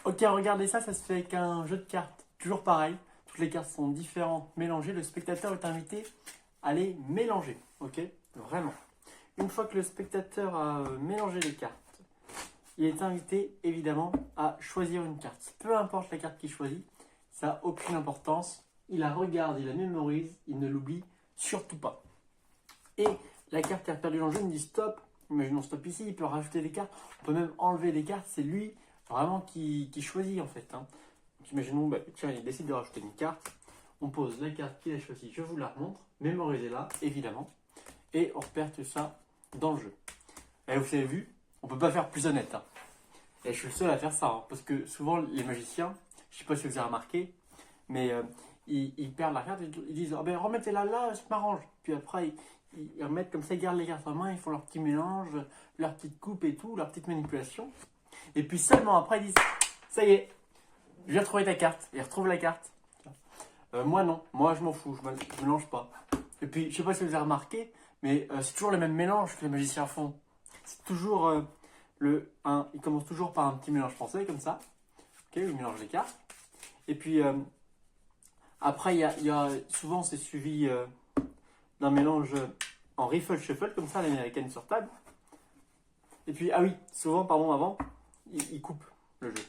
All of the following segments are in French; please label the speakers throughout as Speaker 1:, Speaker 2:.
Speaker 1: Ok, regardez ça, ça se fait avec un jeu de cartes. Toujours pareil, toutes les cartes sont différentes, mélangées. Le spectateur est invité à les mélanger. Ok, vraiment. Une fois que le spectateur a mélangé les cartes, il est invité évidemment à choisir une carte. Peu importe la carte qu'il choisit, ça n'a aucune importance. Il la regarde, il la mémorise, il ne l'oublie surtout pas. Et la carte qui a perdu l'enjeu me dit stop. Imaginons stop ici, il peut rajouter des cartes. On peut même enlever des cartes. C'est lui vraiment qui choisit en fait. Hein. Donc imaginons, tiens, il décide de rajouter une carte. On pose la carte qu'il a choisie, je vous la remontre. Mémorisez-la, évidemment. Et on repère tout ça dans le jeu. Et vous avez vu, on ne peut pas faire plus honnête. Hein. Et je suis le seul à faire ça. Hein, parce que souvent, les magiciens, je ne sais pas si vous avez remarqué, mais ils perdent la carte. Ils disent remettez-la là, je m'arrange. Puis après, ils remettent comme ça, ils gardent les cartes en main, ils font leur petit mélange, leur petite coupe et tout, leur petite manipulation. Et puis seulement après, ils disent ça y est, je viens retrouver ta carte. Ils retrouvent la carte. Moi non, moi je m'en fous, je ne mélange pas. Et puis, je sais pas si vous avez remarqué, mais c'est toujours le même mélange que les magiciens font. C'est toujours ils commencent toujours par un petit mélange français comme ça. Ok, ils mélangent les cartes. Et puis après, souvent c'est suivi d'un mélange en riffle shuffle comme ça, à l'américaine sur table. Et puis, ah oui, souvent, pardon, avant, ils coupent le jeu.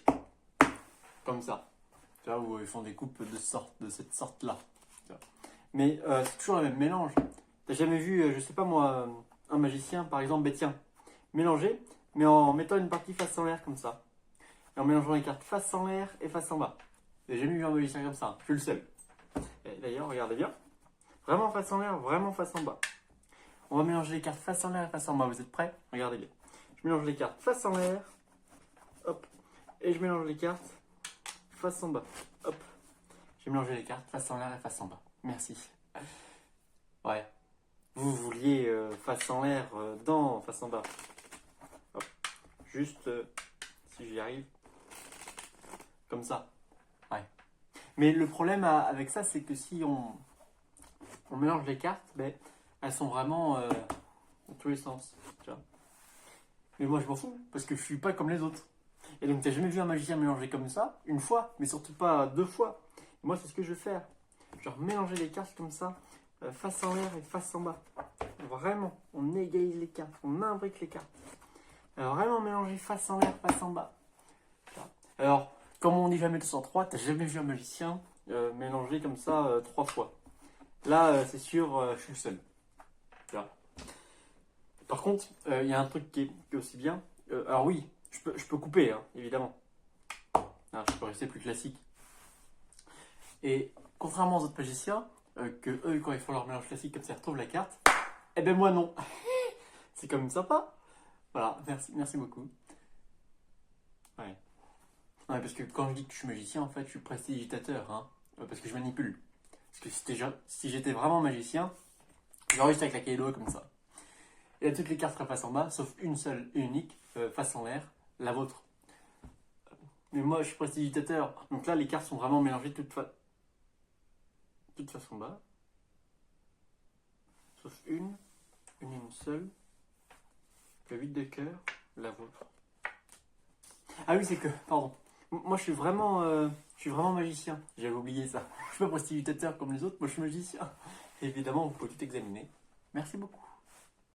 Speaker 1: Comme ça. Tu vois, où ils font des coupes de cette sorte-là. Mais c'est toujours le même mélange. T'as jamais vu, je sais pas moi, un magicien, par exemple, tiens, mélanger, mais en mettant une partie face en l'air comme ça. Et en mélangeant les cartes face en l'air et face en bas. J'ai jamais vu un magicien comme ça, hein. Je suis le seul. Et d'ailleurs, regardez bien. Vraiment face en l'air, vraiment face en bas. On va mélanger les cartes face en l'air et face en bas. Vous êtes prêts? Regardez bien. Je mélange les cartes face en l'air. Hop. Et je mélange les cartes face en bas. Hop. J'ai mélangé les cartes face en l'air et face en bas. Merci. Ouais. Vous vouliez face en l'air, dans face en bas. Hop. Juste, si j'y arrive. Comme ça. Ouais. Mais le problème avec ça, c'est que si on mélange les cartes, elles sont vraiment dans tous les sens. Tu vois. Mais moi, je m'en fous, parce que je suis pas comme les autres. Et donc, tu n'as jamais vu un magicien mélanger comme ça, une fois, mais surtout pas deux fois. Et moi, c'est ce que je vais faire. Genre mélanger les cartes comme ça, face en l'air et face en bas. Vraiment, on égalise les cartes, on imbrique les cartes. Alors, vraiment mélanger face en l'air, face en bas. Alors, comme on dit jamais 203, tu n'as jamais vu un magicien mélanger comme ça 3 fois. Là, c'est sûr, je suis le seul. Là. Par contre, il y a un truc qui est aussi bien. Alors oui, je peux couper, hein, évidemment. Alors, je peux rester plus classique. Et contrairement aux autres magiciens, que eux, quand ils font leur mélange classique, comme ça, ils retrouvent la carte, eh ben moi non. C'est quand même sympa. Voilà, merci beaucoup. Ouais. Ouais, parce que quand je dis que je suis magicien, en fait, je suis prestidigitateur, hein, parce que je manipule. Parce que si j'étais vraiment magicien, j'aurais juste à claquer les doigts comme ça. Et là, toutes les cartes seraient face en bas, sauf une seule et unique, face en l'air, la vôtre. Mais moi, je suis prestidigitateur. Donc là, les cartes sont vraiment mélangées toutes face en bas. Sauf une seule. Le 8 de cœur, la vôtre. Ah oui, c'est que, pardon. Moi, je suis vraiment magicien. J'avais oublié ça. Je suis pas prestidigitateur comme les autres, moi je suis magicien. Et évidemment, vous pouvez tout examiner. Merci beaucoup.